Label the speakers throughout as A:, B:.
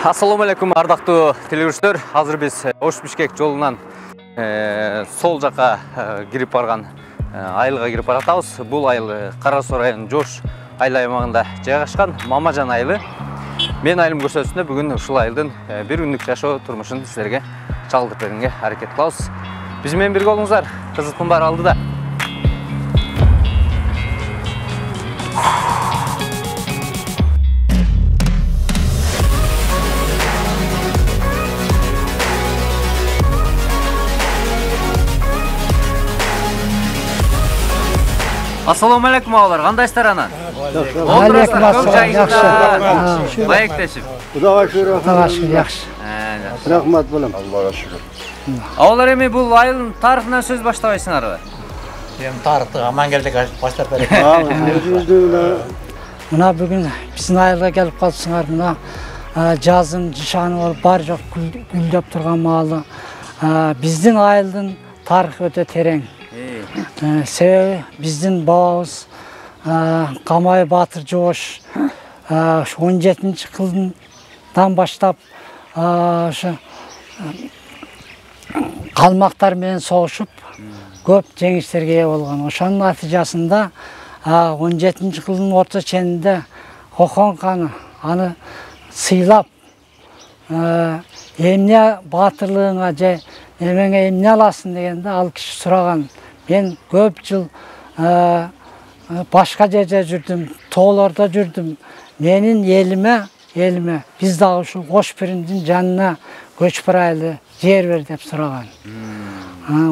A: Assalamu алейкум, ардактуу телегөрүүчүлөр. Азыр биз Ош-Бишкек жолунан сол жака кирип барган айылга кирип баратабыз. Бул айыл Кара Суу районунун Жош айыл аймагында жайгашкан Мамажан айылы. Мен айылым көрсөтүүсүндө бүгүн ушул айылдын бир күндүк жашоо турмушун силерге чагылдырып бергенге аракет кылабыз. Биз менен бирге болуңуздар. Кызыктын баары алдыда. Assalamu alaikum ağalar, qandayсыздар анан?
B: Алейкум ассалам, жакшы.
A: Маектешип.
B: Кудайга шүгүр, жакшы. Рахмат болом.
C: Аллага шүгүр.
A: Ağalar эми бул айылдын тарыхынан сөз баштабайсыңарбы?
D: Эми тарыхты амангелдик баштап берет.
B: Мына бүгүн биздин айылга келип калсыңар. Мына жазым жышаны болуп бар жок гүлдөп турган маалы. Биздин айылдын тарыхы өтө терең. Себеби биздин бабабыз Камай Батыр Жош 17-жылдан баштап ошо калмактар менен согушуп көп жеңиштерге ээ болгон. Ошонун натыйжасында 17-жылдын орто ченинде Хохон ханы аны сыйлап эмне батырлыгыңа же эмеңе эмне аласың дегенде ал киши сураган. Мен көп жыл башка жерде жүрдүм, тоолордо жүрдүм. Менин элиме биз дагы ушул Кош бириндин жанына көчүп барайлы, жер бер деп сураган.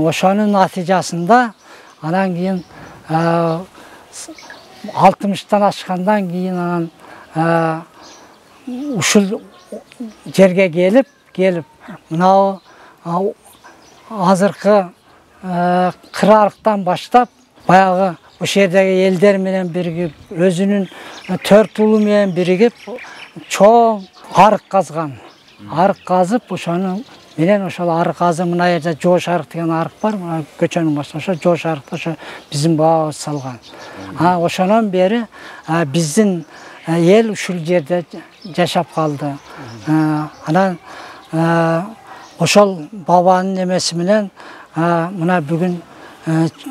B: Ошонун натыйжасында анан кийин 60-тан ашкандан кийин анан ушул жерге келип мына азыркы Кырарыктан баштап баягы ошол жердеги элдер менен биригип, өзүнүн 4 уулу менен биригип, чоң арык казган. Арык казып, ошону менен ошол арык казып, мына жерде Жош арык деген арык бар, мына көчөнүн башында ошо Жош арыкты ошо биздин бабабыз салган. Ошонон бери биздин эл ушул жерде жашап калды. Анан ошол бабанын эмеси менен мына бүгүн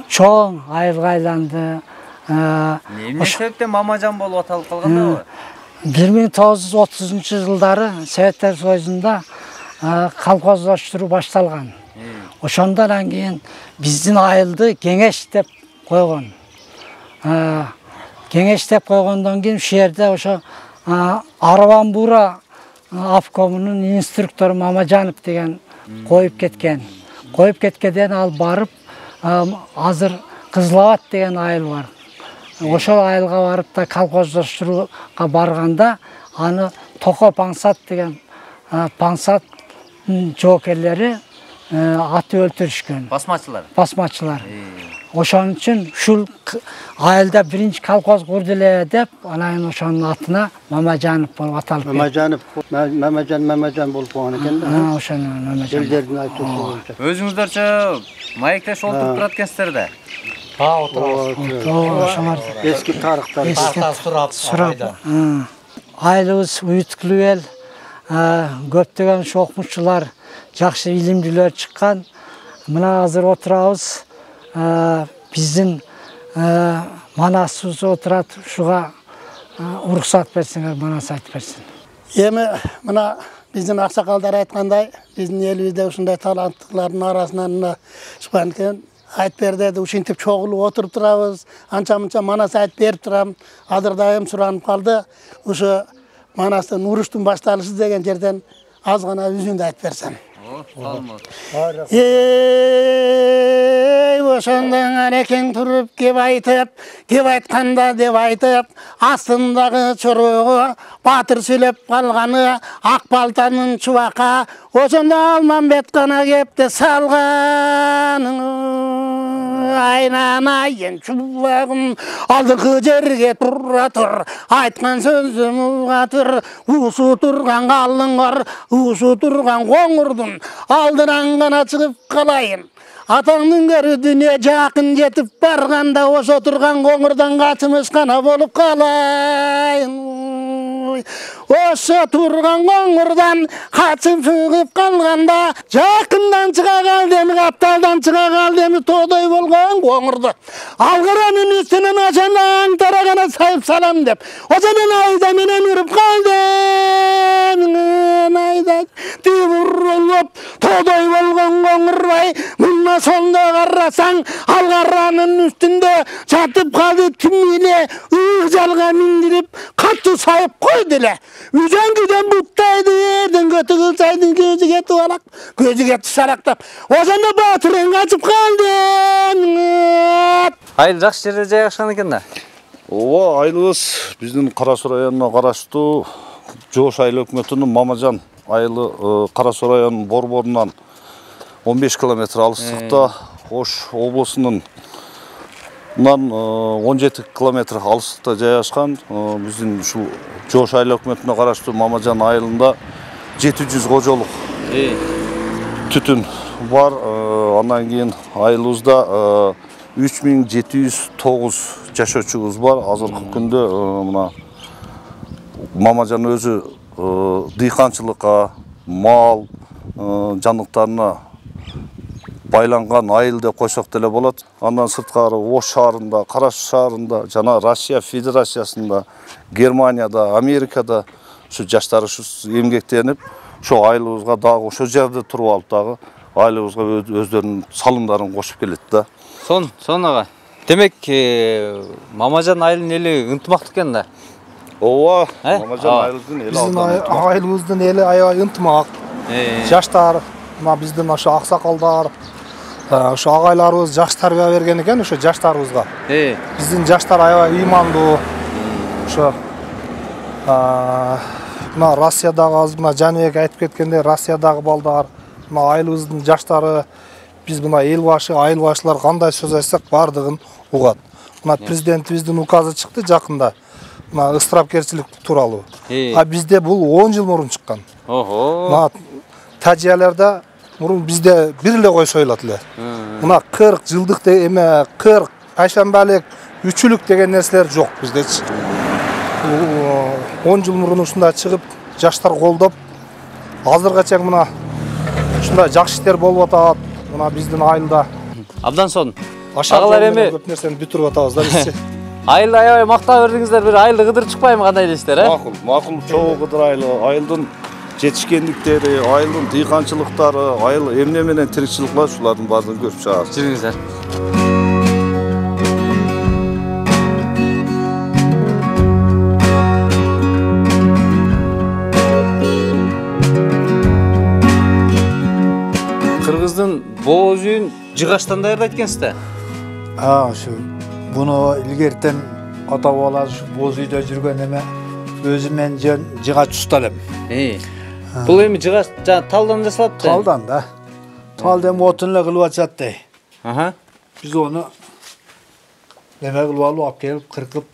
B: чоң айылга айланды.
A: Эмне себептен Мамажан болуп аталып калгандабы?
B: 1930-жылдары Советтер Союзунда колхоздоштуруу башталган. Ошондон кийин биздин айылды Кеңеш деп койгон. Кеңеш деп койгондон кийин ушул жерде ошо Арабан-Бура обкомунун инструктору Мамажанов деген коюп кеткен. Коюп кеткенден ал барып, азыр Кызылабад деген айыл бар. Ошол айылга барып да колхоздоштурууга барганда аны Токо Паңсат деген Паңсат жоокерлери атып өлтүрүшкөн. Басмачылар. Ошон үчүн ушул айылда биринчи колхоз курду эле деп, анан ошонун атына Мамажанов болуп аталып кетти.
C: Мамажан болуп калган экен да.
B: Ошону Мамажан.
C: Элдердин айтуусу боюнча.
A: Өзүңүздөрчө маектеш олтуруп турат экенсиздер да.
B: Ошолор
C: Эски тарыхтар.
B: сурап. Айылыбыз уюткулуу эл, көптөгөн окумуштуулар, жакшы илимдүүлөр чыккан. Мына азыр отурабыз. Биздин Манасыбыз отурат, ушуга уруксат берсеңер, Манас айтып берсин.
E: Эми мына биздин аксакалдар айткандай, биздин элибизде ушундай таланттуулардын арасынан чыккан экен. Айтып бер деди, ушинтип чогулуп отуруп турабыз. Анча-мынча Манас айтып берип турам. Азыр дайым суранып калды. Ушу Манастын уруштун башталышы деген жерден аз гана үзүндү айтып берсем. Ошондон анекең туруп кеп айтканда деп айтып, астындагы чорого батыр сүйлөп калганы ак балтанын чубакка, ошондо Алмамбет гана кепти салган. Айнанайын чубагым алдыңкы жерге тура тур, айткан сөзүм улгатыр, уусу турган калың бар, уусу турган коңурдун алдынан гана чыгып калайын. Атаңның көрі дүние жақын жетіп барғанда, осы отырған қоңырдан қатымыз қана болып қалайын. Осы тұрған қоңырдан қатып шығып қалғанда, жақындан шыға қалдемі, қапталдан шыға қалдемі тодай болған қоңырды. Алғыранын үстінен ашанан тарағана сайып салам деп, осынан айда менен үріп қалдым. Айда тибұрылып тодай болған қоңырбай, мұнна сонда қарасаң, алғаранын үстінде жатып қалды түмейле, жалға миндіріп, қатты сайып қойдылы. Үзен күден бұттайды, ердің көті қылсайдың көзі кеті алақ, көзі кеті сарақтап. Осында батырын қачып қалды.
A: Айыл жақсы жерде жайғашқан екен да?
F: Ооба, айылыбыз биздин Кара-Суу районуна караштуу Жош айыл өкмөтүнүн Мамажан айылы Кара-Суу районунун борборунан 15 километр алыстыкта, Ош облусунун 17 километр алыстыкта жайгашкан биздин ушул Жош айыл өкмөтүнө караштуу Мамажан айылында 700 кожолук түтүн бар. Андан кийин айылыбызда 3709 жашоочубуз бар. Азыркы күндө мына Мамажан өзү дыйканчылыкка, мал жаныктарына байланган айыл деп койсок деле болот. Андан сырткары Ош шаарында, Кара-Суу шаарында, жана Россия Федерациясында, Германияда, Америкада ушу жаштар эмгектенип, ошо айылыбызга дагы ошо жерде туруп алып дагы айылыбызга өздөрүнүн салымдарын кошуп келет да.
A: Сон ага. Демек, Мамажан айылынын эли ынтымактуу экен да.
F: Ооба, Мамажан айылыбыздын эли
G: Биздин айылыбыздын эли аябай ынтымак. Жаштар, биздин ошо аксакалдар, ошо агайларыбыз жакшы тарбия берген экен ошо жаштарыбызга. Биздин жаштар аябай ыймандуу. Ошо мына Россиядагы азыр мына Жаныбек айтып кеткендей, Россиядагы балдар, мына айылыбыздын жаштары, биз мына эл башы, айыл башылар кандай сөз айтсак бардыгын угат. Мына президентибиздин указы чыкты жакында. Мына ысырапкерчилик тууралуу. Бизде бул 10 жыл мурун чыккан. Мына тажияларда мурун бизде бир эле кой союлат эле. Мына 40 жылдык эме 40 кайшанбалык, үчүлүк деген нерселер жок биздечи. 10 жыл мурун ушундай чыгып, жаштар колдоп, азыркача мына ушундай жакшы иштер болуп атат. Мына биздин айылда.
A: Абдан сон.
G: Агалар эми көп нерсени бүтүрүп атабыз да бизчи.
A: Айылды аябай мактап бердиңиздер, бир айылды кыдырып чыкпайбы кандай элестер,
F: Макул, чогуу кыдырайлы, айылдын жетишкендиктери, айылдын дыйканчылыктары, айыл эмне менен тиричилик кылат, ушулардын баардыгын көрүп чыгабыз.
A: Жүрүңүздөр. Кыргыздын бооз үйүн жыгачтан даярдайт экенсиз да?
G: Ошо буну илгертен ата бабалар боз үйдө жүргөн эме өзү мен жыгач уста элем.
A: Бул эми жыгач талдан жасалат да?
G: Талдан да. Талды эми отун эле кылып атышат дей. Биз ону неме кылып алып келип кыркып,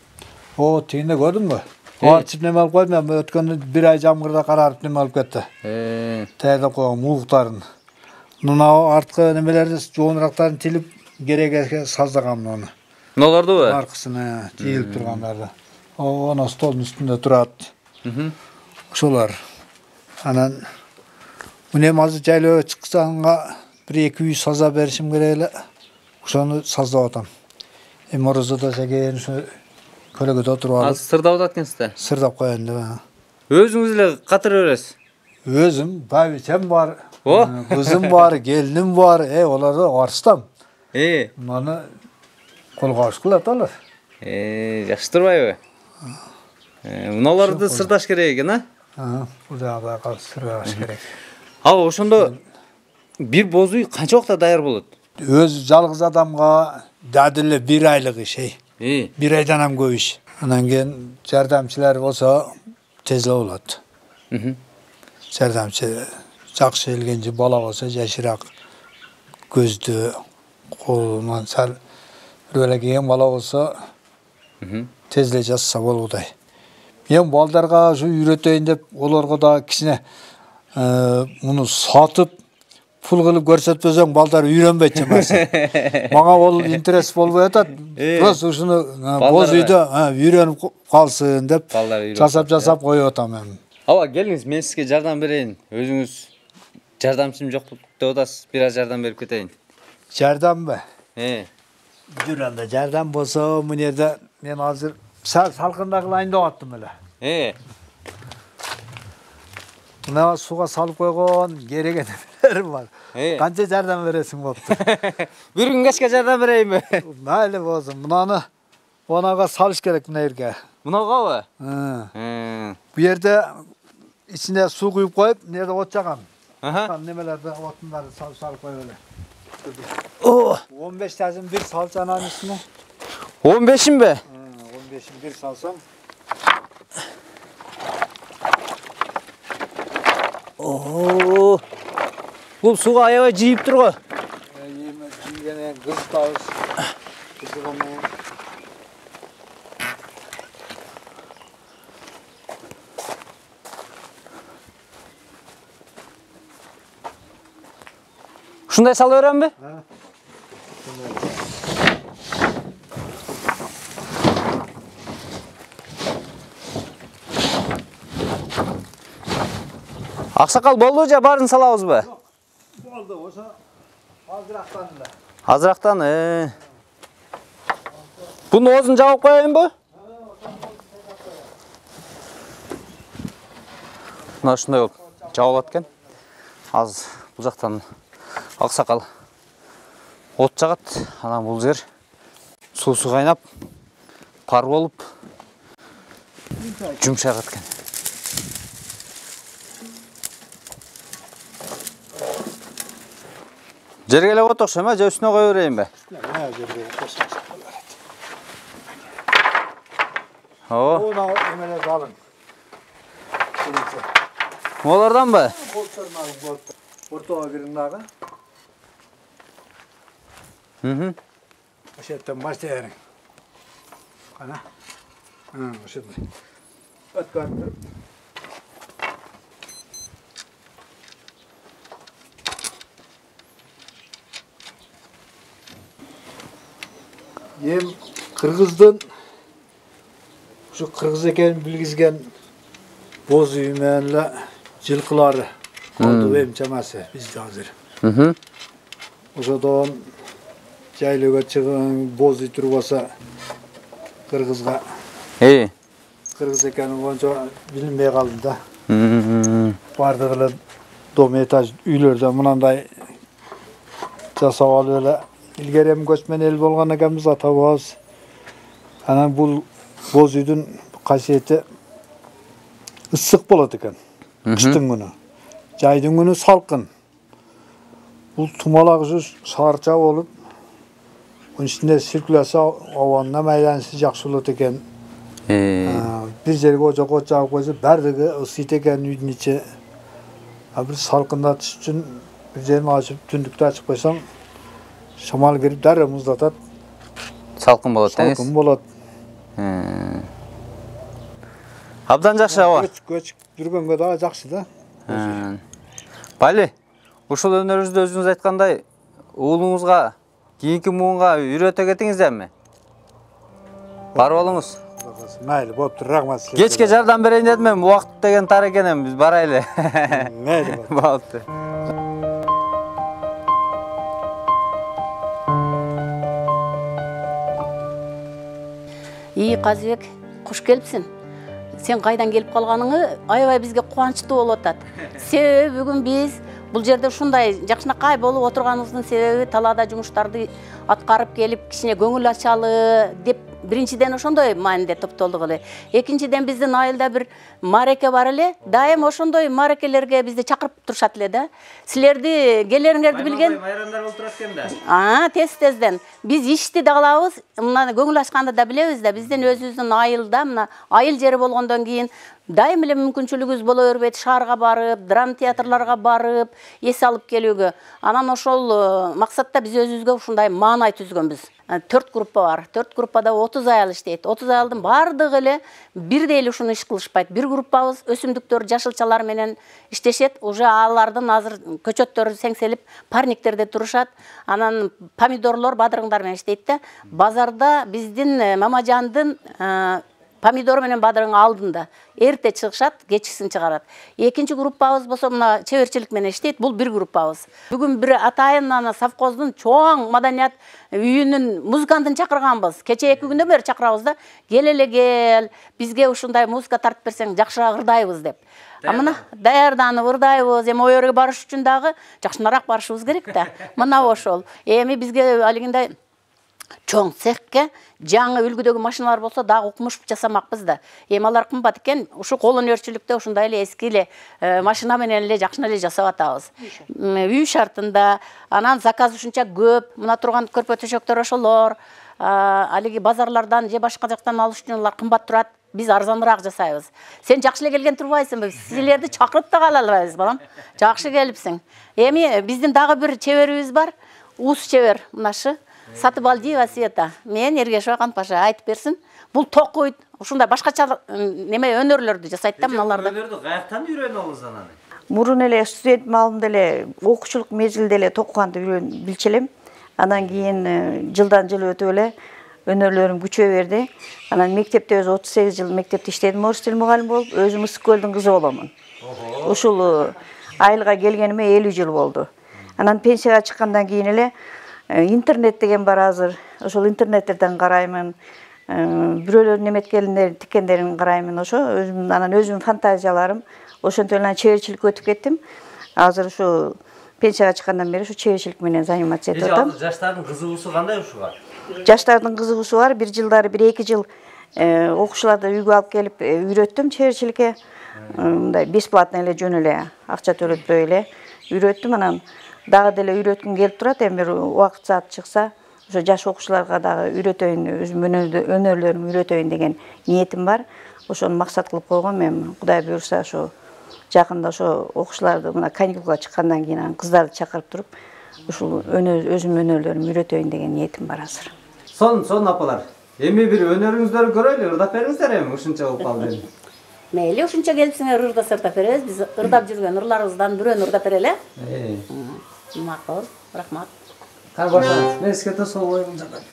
G: тигинде көрдүңбү? Арчып неме алып койдум, мен өткөндө бир ай жамгырда карарып неме алып кетти. Тайда койгон мууктарын. Мына арткы немелерди жоонурактарын тилип кереге саздагам ону.
A: Нолардыбы?
G: Аркысына тийилип тургандарды. Ана столдун үстүндө турат. Ошолор. Анан муну азыр жайлоо чыксаңга 1-2 үй саза беришим керек эле. Ошону саздап атам. Эми орозодо сеген ушу көлөгөдө отуруп алып.
A: Сырдап атат экенсиз да?
G: Сырдап коёюн деп.
A: Өзүңүз эле катыра бересиз?
G: Өзүм, байбичем бар. Кызым бар, келиним бар. Оларды арстам. Маны колго алыш кылат алар.
A: Жакшы турбайбы? Муналарды сырдаш керек экен,
G: Бул жагда сырдаш керек.
A: Ошондо бир боз үй канча убакта даяр болот?
G: Өз жалгыз адамга дады эле 1 айлык иш. 1 айдан ам көп иш. Анан кийин жардамчылар болсо тез эле болот. Жардамчы жакшы келгенчи бала болсо жашыраак көздү колунан сал бир кийин бала болсо тез эле жасса болгудай. Мен балдарга ушу үйрөтөйүн деп олорго да кичине муну сатып
H: pul kılıp görsetmesem balдар үйрөнбөйт чамасы. Мага ол интерес болбой атат. Просто ушуну боз үйдө үйрөнүп калсын деп жасап коюп атам эми.
A: Ава келиңиз, мен сизге жардам берейин. Өзүңүз жардамчым жок деп атасыз. Бир аз жардам берип кетейин.
H: Жардамбы? Жүрөндө жардам болсо, мына жерде мен азыр салкында кылайын деп аттым эле. Мына суга салып койгон керегенелер бар. Канча жардам бересиң болупту?
A: Бир күн качка жардам берейинби?
H: Майлы болсун. Мынаны онага салыш керек мына жерге.
A: Мынагабы?
H: Бу жерде ичине суу куюп коюп, мына жерде от жагам. Немелерди отундарды салып коюп эле. 15 тажын бир салчы ананын үстүнө.
A: 15-инби?
H: 15-ин бир салсам.
A: Бул суга аябай жийип турго.
H: Эми жийгенен кызытабыз. Кызыгандан.
A: Ушундай сала беремби? Аксакал болду же баарын салабызбы?
H: Болду, ошо азырактан эле.
A: Азырактан, Буну озун жабып коеюнбу? Мына ушундай болуп жабылат экен. Аз бул жактан Аксакал от жагат, анан бул жер суусу кайнап, пар болуп жумшагат экен. Жерге эле от окшойм, же үстүнө кое берейинби?
H: Жерге кошсак болот.
A: Ооба.
H: Эмелерди алың.
A: Оларданбы?
H: Болторун алып болот. Ортого кириң дагы. Ошол жерден баштайбериң. Кана. Ошондой. Өткөрүп. Ем Кыргыздын ушу кыргыз экенин билгизген боз үй менен эле жылкылары болду эми чамасы бизде азыр. Ошодон жайлоого чыгып боз үй турбаса кыргызга. Кыргыз экенин боюнча билинбей калдым да. Бардыгы эле дом этаж үйлөрдө мынандай жасап алып эле илгери эми көчмөн эл болгон экенбиз, ата бабабыз. Анан бул боз үйдүн касиети ысык болот экен. Кыштын күнү. Жайдын күнү салкын. Бул тумалак ушу шаарча болуп, унун ичинде циркуляция абанына айланышы жакшы болот экен. Бир жерге ожок от жагып койсо, бардыгы ысыйт экен үйдүн ичи. Бир салкындатыш үчүн бир жерин ачып, түндүктө ачып койсоң, шамал кирип дароо муздатат.
A: Салкын болот деңиз?
H: Салкын болот.
A: Абдан жакшы аба.
H: Көч жүргөнгө дагы жакшы да.
A: Бали, ушул өнөрүңүздө өзүңүз айткандай, уулуңузга, кийинки муунга үйрөтө кетиңиздерби? Барып алыңыз.
H: Мейли, болуптур, рахмат сизге.
A: Кечке жардам берейин дедим, эми убакыт деген тар экен, биз барайлы.
H: Мейли,
A: болуптур.
I: Казыбек, куш келипсиң. Сен кайдан келип калганыңы аябай бизге кубанычтуу болуп атат. Себеби бүгүн биз бул жерде ушундай жакшынакай болуп отурганыбыздын себеби талаада жумуштарды аткарып келип, кичине көңүл ачалы деп биринчиден ошондой мааниде топтолдук эле. Экинчиден биздин айылда бир мареке бар эле. Дайым ошондой марекелерге бизди чакырып турушат эле да. Силерди келериңерди билген.
A: Майрамдар болуп турат экен да.
I: Тез-тезден. Биз ишти да кылабыз, мына көңүл ачканды да билебиз да. Биздин өзүбүздүн айылда, мына айыл жери болгондон кийин дайым эле мүмкүнчүлүгүбүз боло бербейт, шаарга барып, драма театрларга барып, эс алып келүүгө. Анан ошол максатта биз өзүбүзгө ушундай маанай түзгөнбүз. 4 группа бар. 4 группада 30 айыл иштейт. 30 айылдын бардыгы эле бирдей эле ушуну иш кылышпайт. Бир группабыз өсүмдүктөр, жашылчалар менен иштешет. Уже алардын азыр көчөттөрү сеңселип, парниктерде турушат. Анан помидорлор, бадырыңдар менен иштейт да. Базарда биздин Мамажандын помидор менен бадырың алдында. Эрте чыгышат, кечкисин чыгарат. Экинчи группабыз болсо мына чеберчилик менен иштейт. Бул бир группабыз. Бүгүн бир атайын ана совхоздун чоң маданият үйүнүн музыкантын чакырганбыз. Кече 2 күндөн бери чакырабыз да. Кел эле кел, бизге ушундай музыка тартып берсең жакшыраак ырдайбыз деп. Мына даярданып ырдайбыз. Эми оерге барыш үчүн дагы жакшыраак барышыбыз керек да. Мына ошол. Эми бизге алигинде чоң цехке жаңы үлгүдөгү машиналар болсо дагы укмуш жасамакпыз да. Эми алар кымбат экен, ушу кол өнөрчүлүктө ушундай эле эски эле машина менен эле жакшына эле жасап атабыз. Үй шартында, анан заказ ушунча көп, мына турган көрпө төшөктөр ошолор, алиги базарлардан же башка жактан алыш үчүн алар кымбат турат. Биз арзаныраак жасайбыз. Сен жакшы эле келген турбайсыңбы? Силерди чакырып да кала албайбыз, балам. Жакшы келипсиң. Эми биздин дагы бир чеберибиз бар. Уус чебер, мынашы. Сатыбалдиева Света. Мен Эргешова Канпаша айтып берсин. Бул токуйт, ушундай башкача неме өнөрлөрдү жасайт да мыналарды.
A: Өнөрлөрдү каяктан үйрөнүп алдыңыз анан?
J: Мурун эле студент маалында эле окуучулук мезгилде эле токуганды билчелем. Анан кийин жылдан жыл өтүп эле өнөрлөрүм күчөй берди. Анан мектепте өзү 38 жыл мектепте иштедим, орус тил мугалими болуп, өзүм Ысык көлдүн кызы боломун. Ушул айылга келгениме 50 жыл болду. Анан пенсияга чыккандан кийин эле интернет деген бар азыр. Ошол интернеттерден караймын. Бирөөлөр неметкендерин, тиккендерин караймын. Ошо өзүмдүн фантазияларым. Ошентип эле чеберчиликке өтүп кеттим. Азыр ушу пенсияга чыккандан бери ушу чеберчилик менен заниматься этип атам.
A: Жаштардын кызыгуусу кандай ушуга?
J: Жаштардын кызыгуусу бар. Бир жылдары 1-2 жыл окуучуларды үйгө алып келип үйрөттүм чеберчиликке. Мындай бесплатно эле жөн эле акча төлөтпөй эле үйрөттүм. Анан дагы деле үйрөткүм келип турат. Эми бир убакыт саат чыкса, ошо жаш окуучуларга дагы үйрөтөйүн, өзүм өнөрлөрүмдү үйрөтөйүн деген ниетим бар. Ошону максат кылып койгом. Эми Кудай буйрса ошо жакында ошо окуучуларды мына каникулга чыккандан кийин кыздарды чакырып туруп, ушул өзүм өнөрлөрүмдү үйрөтөйүн деген ниетим бар азыр.
A: Сон апалар. Эми бир өнөрүңүздөрдү көрөлү, ырдап бериңиздер эми ушунча болуп калды.
I: Мейли ушунча келипсиңер, ырдаса ырдап беребиз. Биз ырдап жүргөн ырларыбыздан бирөөнү ырдап берели. Макул, рахмат.
A: Кай баштаңыз? Мен сизге сол коюм жакат.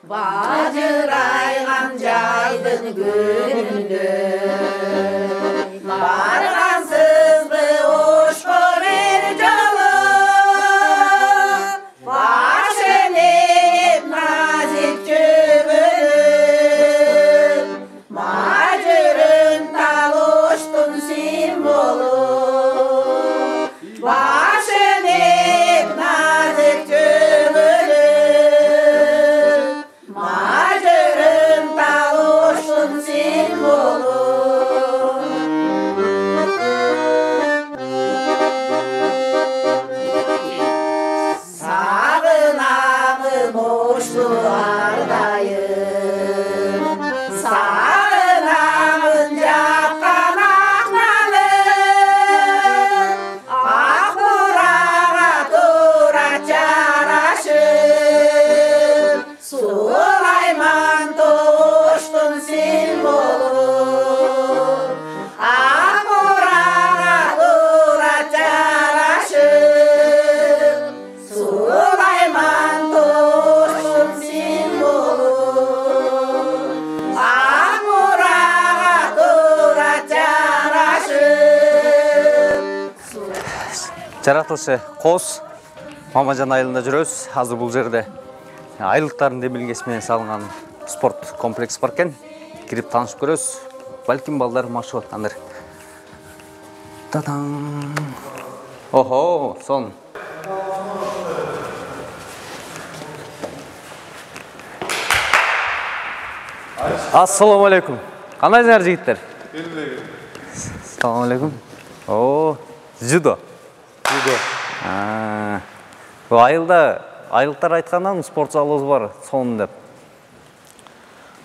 I: Бажырайган жайдын күнүндө баргансызбы ошкор эр жолу, баш энеп назик чөгөлүп, мажырын талоштун символу, баш энеп назик чөгөлүп, мажырын талоштун символу. Сагынамын ошту ардайым, сагынамын жаккан акналым, ак бурага туура жарашып, Сулайман тоштун символу, ак бурага туура жарашып, Сулайман тоштун символу, ак бурага туура жарашып.
A: Жаратылышы Коос Мамажан айылында жүрөбүз. Азыр бул жерде айылдыктардын демилгеси менен салынган спорт комплекс бар экен. Кирип таанышып көрөбүз. Балким балдар машыгып аткандыр. Тадан. Охо, сон. Ассаламу алейкум. Кандайсыңар жигиттер? Ассаламу алейкум. О, дзюдо.
K: Дзюдо.
A: Бул айылда айылдар айткандан спорт залыбыз бар, сонун деп.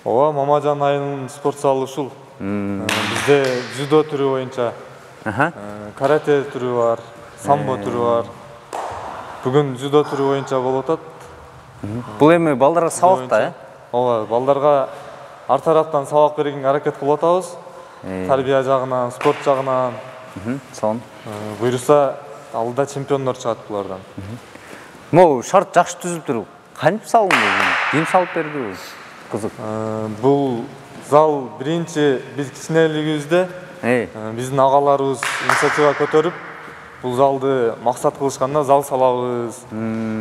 K: Ооба, Мамажан айылынын спорт залы ушул. Бизде дзюдо түрү боюнча, карате түрү бар, самбо түрү бар. Бүгүн дзюдо түрү боюнча болуп атат.
A: Бул эми балдарга сабак да,
K: Ооба, балдарга ар тараптан сабак берүүгө аракет кылып атабыз. Тарбия жагынан, спорт жагынан.
A: Сон.
K: Буйруса, алдыда чемпиондор чыгат булардан.
A: Могу шарт жакшы түзүлүптүр. Кантип салынды? Ким салып берди? Кызык.
K: Бул зал биринчи биз кичинелигибизде биздин агаларыбыз инициатива көтөрүп, бул залды максат кылышканда зал салабыз.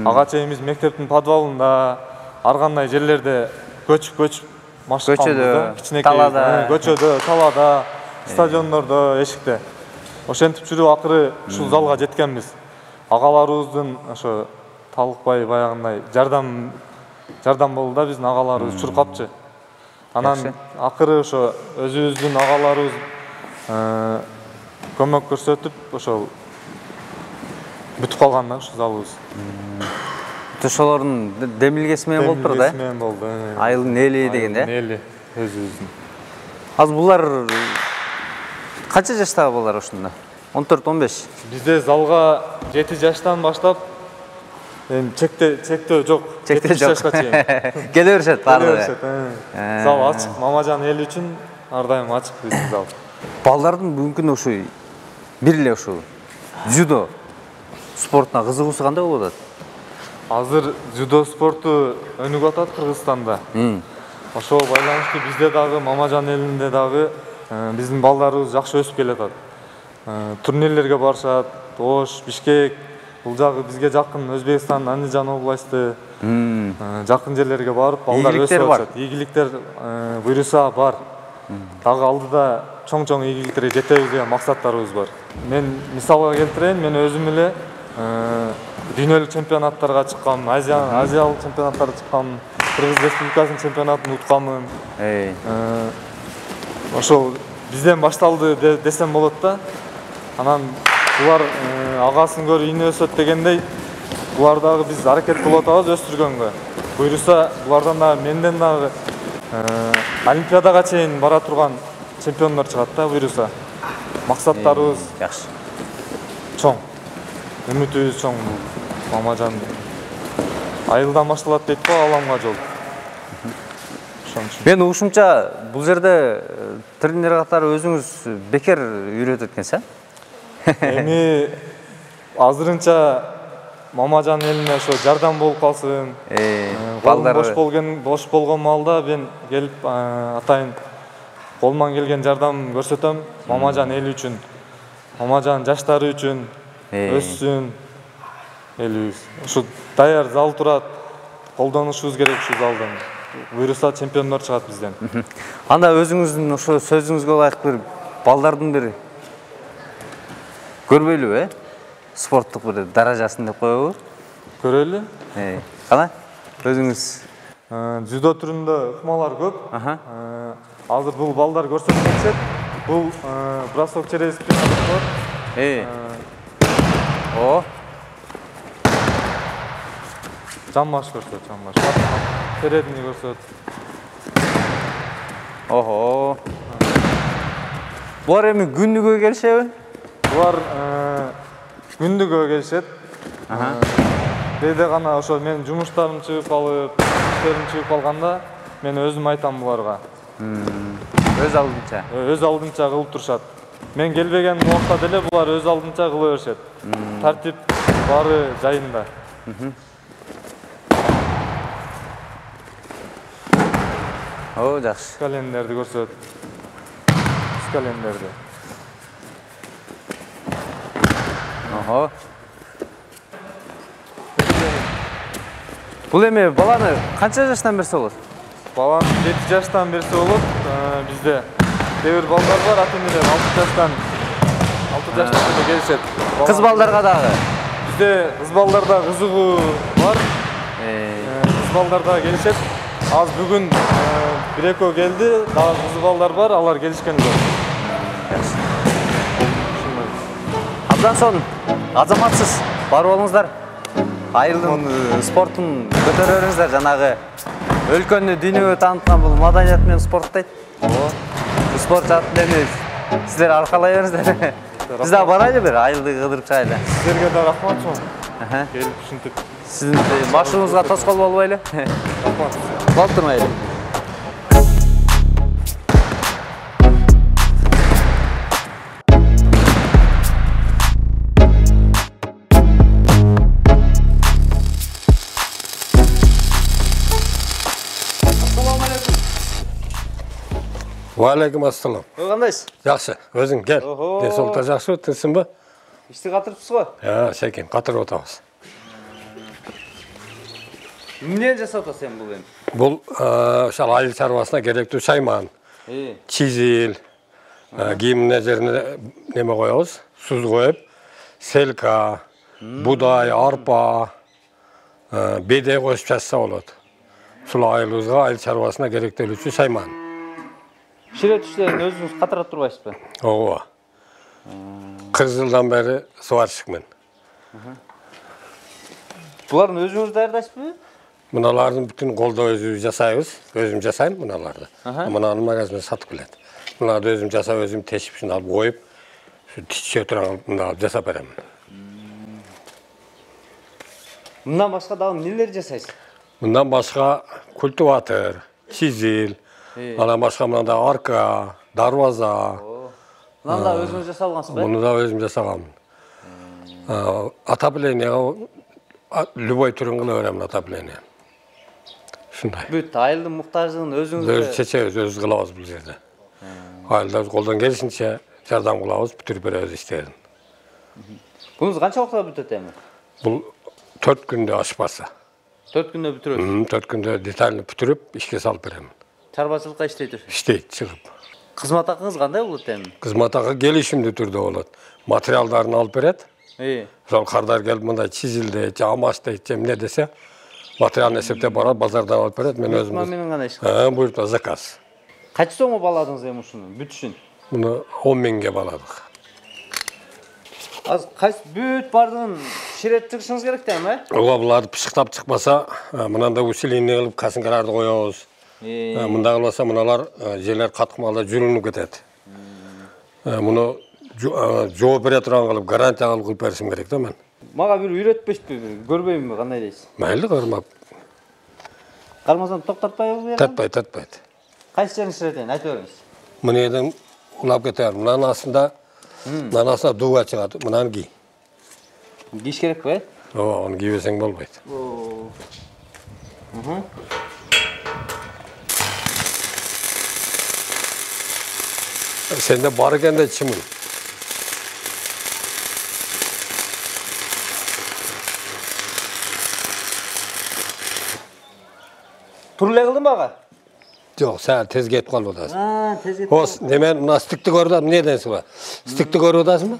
K: Ага чейин биз мектептин подвалында, ар кандай жерлерде көчүп машыкканбыз. Кичинекей талада, көчөдө, талада, стадиондордо, эшикте. Ошентип жүрүп акыры ушул залга жеткенбиз. Агаларыбыздын ошо талыкпай баягындай жардам болду да, биздин агаларыбыз чуркапчы. Анан акыры ошо өзүбүздүн агаларыбыз көмөк көрсөтүп, ошол бүтүп калган да ушул залыбыз.
A: Ошолордун демилгеси менен болуптур да?
K: Демилгеси менен болду.
A: Айылдын эли деген,
K: Эли өзүбүздүн.
A: Азыр булар канча жаштагы балдар ушунда? 14-15.
K: Бизде залга 7 жаштан баштап чектөө жок. 7 жашка чейин.
A: Келе беришет баардыгы.
K: Зал ачык, Мамажан эли үчүн ар дайым ачык биздин зал.
A: Балдардын бүгүнкү ушу бир эле ушу дзюдо спортуна кызыгуусу кандай болуп атат?
K: Азыр дзюдо спорту өнүгүп атат Кыргызстанда. Ошого байланыштуу бизде дагы Мамажан элинде дагы биздин балдарыбыз жакшы өсүп келатат. Турнирлерге барышат, Ош, Бишкек, бул жагы бизге жакын Өзбекстан, Андижан областы, жакын жерлерге барып, балдар өсүп атат. Ийгиликтер буйруса бар. Дагы алдыда чоң-чоң ийгиликтерге жетебиз деген максаттарыбыз бар. Мен мисалга келтирейин, мен өзүм эле дүйнөлүк чемпионаттарга чыккам, азиялык чемпионаттарга чыккам, Кыргыз Республикасынын чемпионатын уткамын. Ошол бизден башталды десем болот да. Анан булар агасын көрүп ийне өсөт дегендей, булар дагы биз аракет кылып атабыз өстүргөнгө. Буйруса, булардан дагы менден дагы олимпиадага чейин бара турган чемпиондор чыгат да, буйруса. Максаттарыбыз
A: жакшы.
K: Чоң. Үмүтүбүз чоң. Мамажан айылдан башталат дейт го, аламга жол.
A: Мен угушумча бул жерде тренер катары өзүңүз бекер үйрөтөт экенсиз,
K: Эми азырынча Мамажан элине ошо жардам болуп калсын. Бош болгон маалда мен келип атайын колуман келген жардам көрсөтөм. Мамажан эли үчүн, Мамажан жаштары үчүн өссүн элибиз. Ушу даяр зал турат, колдонушубуз керек ушу залдан. Буйруса чемпиондор чыгат бизден.
A: Анда өзүңүздүн ошо сөзүңүзгө ылайык бир балдардын бир көрбөйлүбү, спорттук бир даражасын деп коебу?
K: Көрөлү.
A: Кана? Өзүңүз
K: дзюдо түрүндө ыкмалар көп. Азыр бул балдар көрсөткөнчө, бул бросок через спину деп коет. Жаммаш көрсөт, жаммаш. Передний көрсөт.
A: Охо. Булар эми күндүгө келишеби?
K: Булар күндүгө келишет. Кээде гана ошо мен жумуштарым чыгып алып, иштерим чыгып калганда, мен өзүм айтам буларга.
A: Өз алдынча.
K: Өз алдынча кылып турушат. Мен келбеген убакта деле булар өз алдынча кыла беришет. Тартип баары жайында.
A: О, жакшы.
K: Скалендерди көрсөт. Скалендерди.
A: Охо. Бул эми баланы канча жаштан берсе болот?
K: Баланы 7 жаштан берсе болот. Бизде кээ бир балдар бар, ата-энелер 6 жаштан деле келишет.
A: Кыз балдарга дагы?
K: Бизде кыз балдарда кызыгуу бар. Кыз балдарда келишет. Az бүгүн бир-экөө келди, дагы кыз балдар бар, алар келишкен жок.
A: Мындан соң азаматсыз бар болуңуздар. Айылдын спортун көтөрө бериңиздер. Жанагы өлкөнү дүйнөгө тааныткан бул маданият менен спорт дейт. Бул спорт жаатын сиздер аркалай бериңиздер. Биз да барайлы бир айылды кыдырып чыгайлы.
K: Сиздерге да рахмат чоң. Келип ушинтип.
A: Сиздин машыгыңызга тоскоол болбойлу.
K: Рахмат.
A: Болуп турмайлы.
L: Валейкум ассалам.
A: Кандайсыз?
L: Жақсы, өзің кел. Денсаулықта жақсы өттіңсің ба?
A: Ишти катырыпсыз го?
L: Шәкен, қатырып отырмыз.
A: Эмнени жасап атасың бул эми?
L: Бұл айыл шаруасына керектүү шайман, чизил, кийимине жерине неме коебуз, суз коюп, селка, будай, арпа, бедей кошуп жатса болот. Ушул айылыбызга, айыл шаруасына керектелүүчү шайман.
A: Ширетиштерин өзүңүз катырып турбайсызбы?
L: Ооба. 40 жылдан бери сварщикмин.
A: Буларды өзүңүз даярдайсызбы?
L: Мыналардын бүтүн колдо өзүбүз жасайбыз. Өзүм жасайм мыналарды. Мынаны магазинде сатып келет. Мыналарды өзүм жасап, өзүм тешип, шуну алып коюп, тишче турган мына жасап берем.
A: Мындан башка дагы нелер жасайсыз?
L: Мындан башка культиватор, чизил, анан башка мында арка, дарбаза.
A: Мынаны да өзүңүз жасап алгансызбы?
L: Муну да өзүм жасагам. Отопление, любой түрүн кыла берем отопление. Ушундай.
A: Бүт айылдын муктаждыгын өзүңүз
L: Өзү чечебиз, өзү кылабыз бул жерде. Айылда колдон келишинче жардам кылабыз, бүтүрүп беребиз иштерин.
A: Бунуз канча убакытта бүтөт эми?
L: Бул 4 күндө ашып барса.
A: 4 күндө бүтүрөсүз?
L: 4 күндө детально бүтүрүп, ишке салып берем.
A: Чарбачылыкка иштейт.
L: Иштейт, чыгып.
A: Кызмат акыңыз кандай болот эми?
L: Кызмат акы келишимдүү түрдө болот. Материалдарын алып берет. Ошол кардар келип мындай чизилде, амаш дейт, эмне десе, материалын эсептеп барат, базардан алып берет. Мен өзүм.
A: Менен гана иш.
L: Буйрукта заказ.
A: Канча сомго баладыңыз эми ушуну бүтүшүн?
L: Муну 10 миңге баладык.
A: Аз кайсы бүт бардыгын ширет чыгышыңыз керек да эми?
L: Ооба, буларды пышыктап чыкпаса, мынандай усиление кылып касынкаларды коебуз. Мында кылбаса мыналар жерлер каткымалда жүрүнүп кетет. Муну жооп бере турган кылып, гарантия кылып беришим керек да мен.
A: Мага бир үйрөтпөйсүзбү, көрбөймүнбү кандай дейсиз?
L: Майли көрмөп.
A: Кармасам токтотпайбы?
L: Татпайт.
A: Кайсы жериңиз ширетен айтып бериңиз.
L: Мына жерден улап кетер. Мынанын астында дууга чыгат. Мынаны кий.
A: Кийиш керекпи?
L: Ооба, аны кийбесең болбойт. Сенде бар экен да чымын.
A: Тур эле кылдым ага?
L: Жок, сен тез кетип калып атасың.
A: Тез кетип.
L: Ос, немен мына стыкты көрүп атам, эмне дейсиң ба? Стыкты көрүп атасыңбы?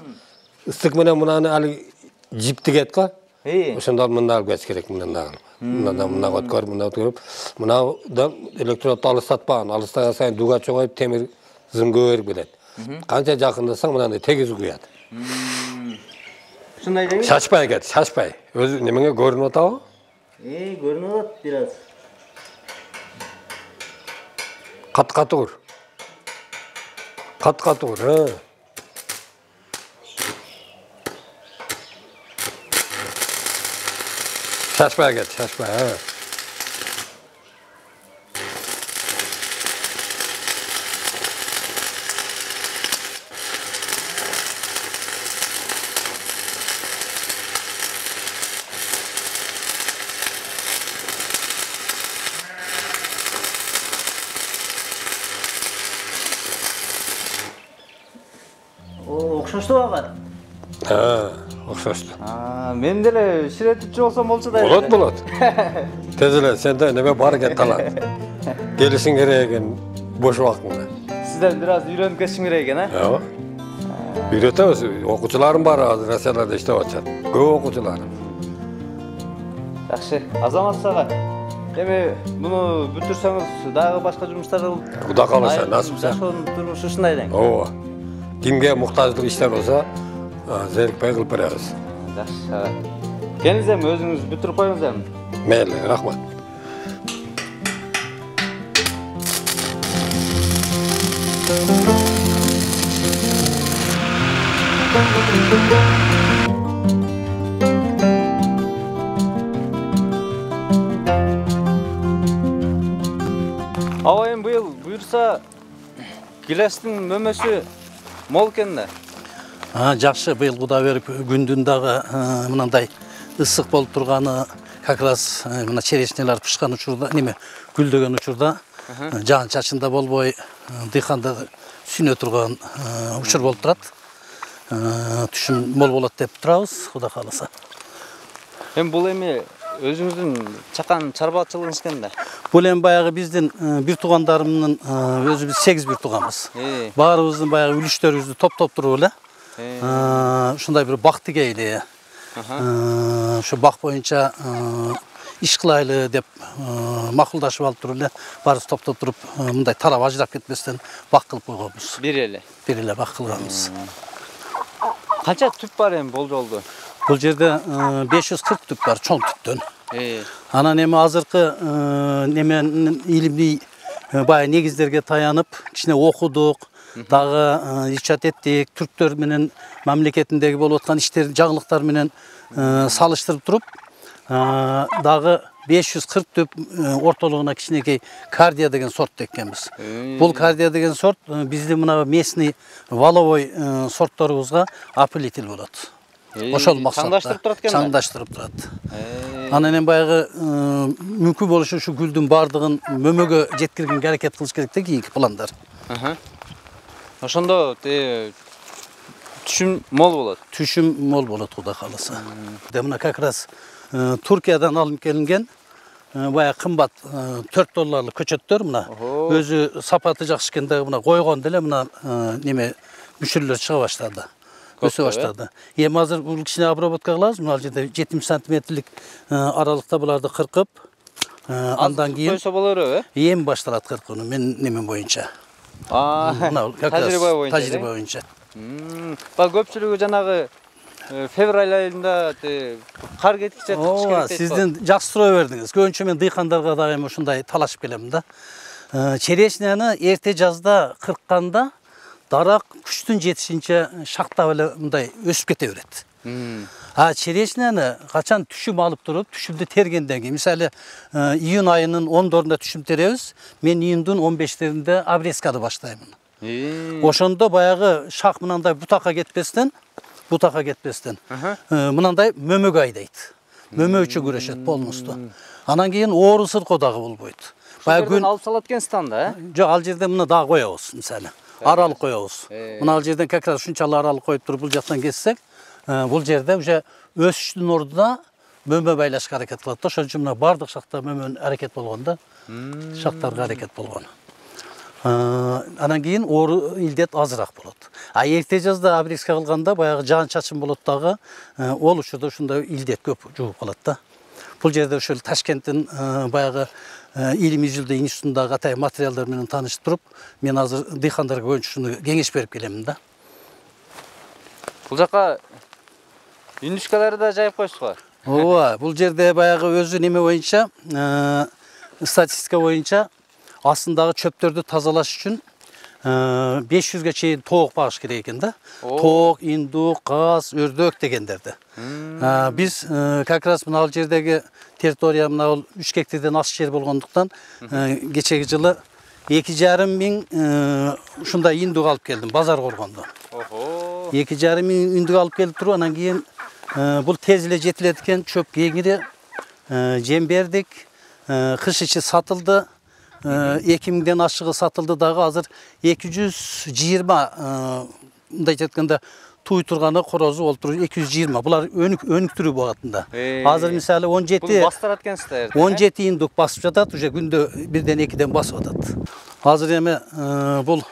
L: Стык менен мынаны али жипти кет го. Ошондо мында алып кетиш керек мындан дагы. Мына өткөрүп, мына өткөрүп, мына да электродду алыстатпаган, алыстаган сайын дуга чоңоюп, темир зым көбөйүп кетет. Канча жакындасаң мынандай тегиз куят.
A: Ушундай дейби?
L: Шашпай кет, шашпай. Өзү немеңе көрүнүп атабы?
A: Көрүнүп атат бир аз.
L: Кат-каты ур. Кат-каты ур, Şaşmaya git, şaşmaya.
A: Окшошту багат.
L: Окшошту.
A: Мен деле ширетипчи болсом болчу да.
L: Болот. Тез эле сенде неме бар экен талант. Келишиң керек экен бош убактыңда.
A: Сизден бир аз үйрөнүп кетишим керек экен,
L: Ооба. Үйрөтөбүз. Окуучуларым бар, азыр Россияларда иштеп атышат. Көп окуучуларым.
A: Жакшы, азамат ага. Эми муну бүтүрсөңүз дагы башка жумуштар кылып.
L: Кудай кааласа, насып.
A: Жашоонун турмушу ушундай дең.
L: Ооба. Кимге муктаждык иштер болсо, Зерикпей кылып беребиз.
A: Жакшы. Келиңиз эми өзүңүз бүтүрүп коюңуз эми.
L: Мейли, рахмат.
A: Абайым быйыл буйрса гилестин мөмөсү мол экен да.
M: Жакшы, быйыл Кудай берип күндүн дагы мынандай ысык болуп турганы, как раз мына черешнелер пышкан учурда, неме гүлдөгөн учурда жаан чачында болбой, дыйканды сүйнө турган учур болуп турат. Түшүм мол болот деп турабыз, Кудай кааласа.
A: Эми бул эми өзүңүздүн чакан чарбачылыгыңыз экен да.
M: Бул эми баягы биздин бир туугандарымдын өзүбүз 8 бир тууганбыз. Баарыбыздын баягы үлүштөрүбүздү топтоп туруп эле ушундай бир бак тигейли. Ошо бак боюнча иш кылайлы деп макулдашып алып туруп эле баарыбыз топтоп туруп мындай тарап ажырап кетпестен бак кылып койгонбуз.
A: Бир эле
M: бак кылганбыз.
A: Канча түп бар эми бул жолдо?
M: Бул жерде 540 түп бар, чоң түптөн. Анан эми азыркы неменин илимдий баягы негиздерге таянып, кичине окудук, дагы ичат эттик, түрктөр менен мамлекетиндеги болуп аткан иштер, жаңылыктар менен салыштырып туруп, дагы 540 түп ортолугуна кичинекей кардия деген сорт эккенбиз. Бул кардия деген сорт биздин мына местный валовой сортторубузга апылитель болот. Ошол максатта чаңдаштырып турат. Анан эми баягы мүмкүн болушу ушу гүлдүн бардыгын мөмөгө жеткиргенге аракет кылыш керек да кийинки пландар.
A: Ошондо түшүм мол болот.
M: Түшүм мол болот, Кудай кааласа. Мына как раз Туркиядан алып келинген баягы кымбат $4 көчөттөр мына. Өзү сапаты жакшы экен да мына койгон деле мына неме мүшүрлөр чыга баштады. Өсө баштады. Эми азыр бул кичине обработка кылабыз. Мына жерде 70 сантиметрлик аралыкта буларды кыркып, андан кийин
A: койсо болору,
M: эми башталат кыркууну мен немен боюнча. Мына тажрыйба боюнча.
A: Ба көпчүлүгү жанагы февраль айында кар кеткиче кыш керек дейт.
M: Сиздин жакшы суроо бердиңиз. Көбүнчө мен дыйкандарга дагы эми ушундай талашып келем да. Черешняны эрте жазда кыркканда дарак күчтүн жетишинче шактап эле мындай өсүп кете берет. Черешняны качан түшүм алып туруп, түшүмдү тергенден кийин, мисалы июнь айынын 10-дорунда түшүм теребиз, мен июндун 15-теринде обрезканы баштайм. Ошондо баягы шак мынандай бутакка кетпестен, мынандай мөмөгө айдайт. Мөмө үчүн күрөшөт полностью. Анан кийин оору сыркоо дагы болбойт.
A: Баягы күн алып салат экен станда,
M: Жок, ал жерде мына дагы коебуз, мисалы. Аралык коебуз. Мына ал жерден как раз ушунчалык аралык коюп туруп бул жактан кетсек, бул жерде уже өсүштүн ордуна мөмө байлашка аракет кылат. Ошон үчүн мына бардык шакта мөмөнүн аракет болгон да. Шактарга аракет болгон. Анан кийин оору илдет азыраак болот. Эрте жазда обрезка кылганда баягы жаан чачын болот дагы, ол учурда ушундай илдет көп жугуп калат да. Бул жерде ошол Ташкенттин баягы Илим Изилдөө институтундагы атайын материалдар менен таанышып туруп, мен азыр дыйкандарга көбүнчө кеңеш берип келемин да.
A: Бул жака үндүшкаларды да жайып коюшсузбу?
M: Ооба, бул жерде баягы өзү неме боюнча, статистика боюнча астындагы чөптөрдү тазалаш үчүн 500ге чейин тоок багыш керек экен да. Тоок, индук, каз, өрдөк дегендерди. Биз как раз мына жердеги территория мына 3 гектардан аз жер болгондуктан кечеги жылы 2,5 миң ушундай индук алып келдим базар коргондо. 2,5 миң индук алып келип туруп, анан кийин бул тез эле жетилет экен, чөп кеңири, жем бердик, кыш ичи сатылды. 2000ден ашыгы сатылды дагы, азыр 220 мындай жеткенде туй турганы корозу болуп туруп 220. Булар өнүктүрүү багытында. Азыр мисалы 17 индук басып жатат, уже күндө 1-2 басып атат. Азыр эми бул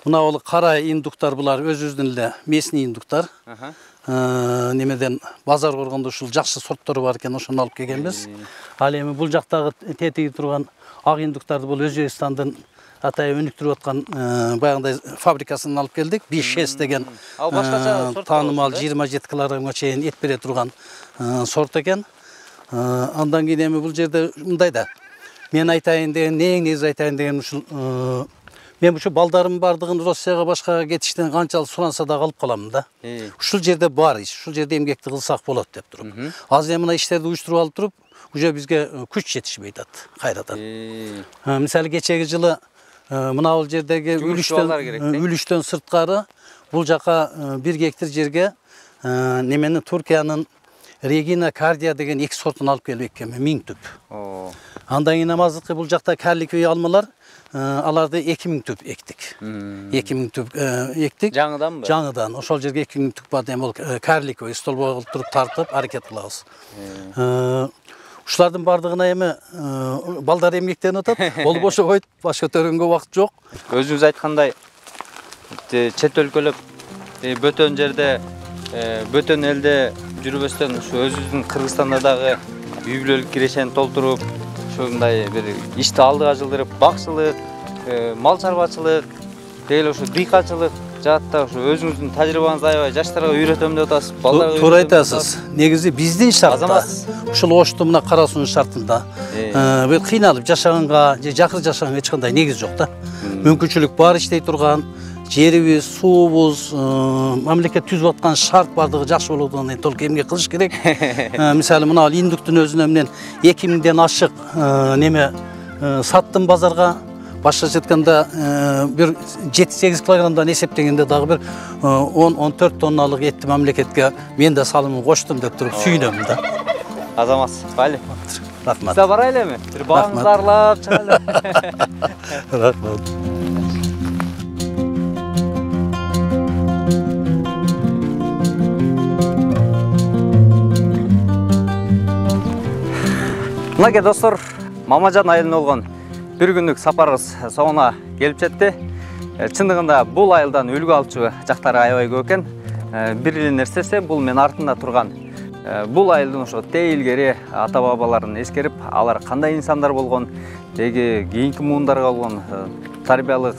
M: мына бул кара индуктар, булар өзүбүздүн эле местный индуктар. Немеден базар коргондо ушул жакшы сорттору бар экен, ошону алып келгенбиз. Ал эми бул жактагы тетиги турган ак индуктарды бул Өзбекстандын Атай өнүктүрүп аткан баягындай фабрикасынан алып келдик. Бишес деген таанымал 27 килограммга чейин эт бере турган сорт экен. Андан кийин эми бул жерде мындай да. Мен айтайын деген, негизи айтайын деген ушул мен ушу балдарым бардыгын Россияга башкага кетиштен канчалык суранса да калып каламын да. Ушул жерде бар иш, ушул жерде эмгекти кылсак болот деп туруп. Азыр мына иштерди уюштуруп алып туруп, уже бизге күч жетишпей атат кайрадан. Мисалы кечеги жылы мына бул жердеги үлүштөн сырткары бул жака 1 гектар жерге немени Туркиянын Regina Cardia деген 2 сортун алып келип эккенмин, 1000 түп. Андан кийин азыркы бул жакта карликовый алмалар, аларды 2000 түп эктик. 2000 түп эктик.
A: Жаңыданбы?
M: Жаңыдан. Ошол жерге 2000 түп бар дем бул карликовый столбой кылып туруп тартып аракет кылабыз. Ушулардын бардыгына эми балдар эмгектенип атат. Ол бошо койт, баш көтөргөнгө убакыт жок.
A: Өзүңүз айткандай чет өлкөлөп бөтөн жерде бөтөн элде жүрбөстөн ушу өзүбүздүн Кыргызстанда дагы үй бүлөлүк кирешени толтуруп, ушундай бир ишти алдыга жылдырып, бакчылык, мал чарбачылык, деги ушу дыйканчылык жаатта ушу өзүңүздүн тажрыйбаңызды аябай жаштарга үйрөтөм деп атасыз. Балдарга
M: туура айтасыз. Негизи биздин шартта, ушул Ошту мына Кара суунун шартында бир кыйналып жашаганга, же жакыр жашаганга эч кандай негиз жок да. Мүмкүнчүлүк бар иштей турган, жерибиз, суубуз, мамлекет түзүп аткан шарт бардыгы жакшы болуудан кийин толук эмгек кылыш керек. Мисалы мына индуктун өзүнө менен 2000ден ашык неме саттым базарга. Башкача айтканда бир 7-8 килограммдан эсептегенде дагы бир 10-14 тонналык этти мамлекетке мен да салымын коштум деп туруп сүйүнөм да.
A: Азамат, бали.
M: Рахмат.
A: Сиз барайлы эми? Бир багыңызды арлап чыгайлы.
M: Рахмат.
A: Мынакей достор, Мамажан айылына болгон бир күндүк сапарыбыз соңуна келип жетти. Чындыгында бул айылдан үлгү алчу жактары аябай көп экен. Бир эле нерсеси бул мен артында турган бул айылдын ошо тээ илгери ата бабаларын эскерип, алар кандай инсандар болгон, деги кийинки муундарга болгон тарбиялык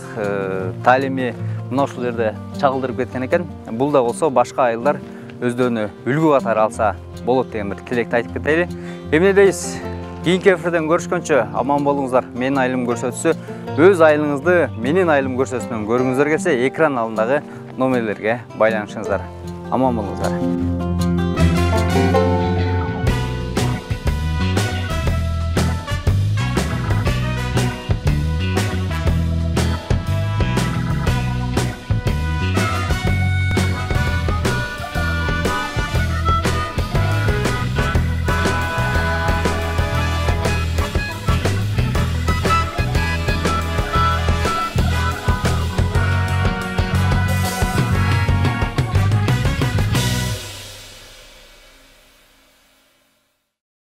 A: таалими мына ушул жерде чагылдырып кеткен экен. Бул да болсо башка айылдар өздөрүнө үлгү катары алса болот деген бир тилекти айтып кетели. Эмнедейсиз? Кийинки эфирден көрүшкөнчө аман болуңуздар. Менин айылым көрсөтүүсү өз айылыңызды менин айылым көрсөтүүсүнөн көргүңүздөр келсе, экран алдындагы номерлерге байланышыңыздар. Аман болуңуздар.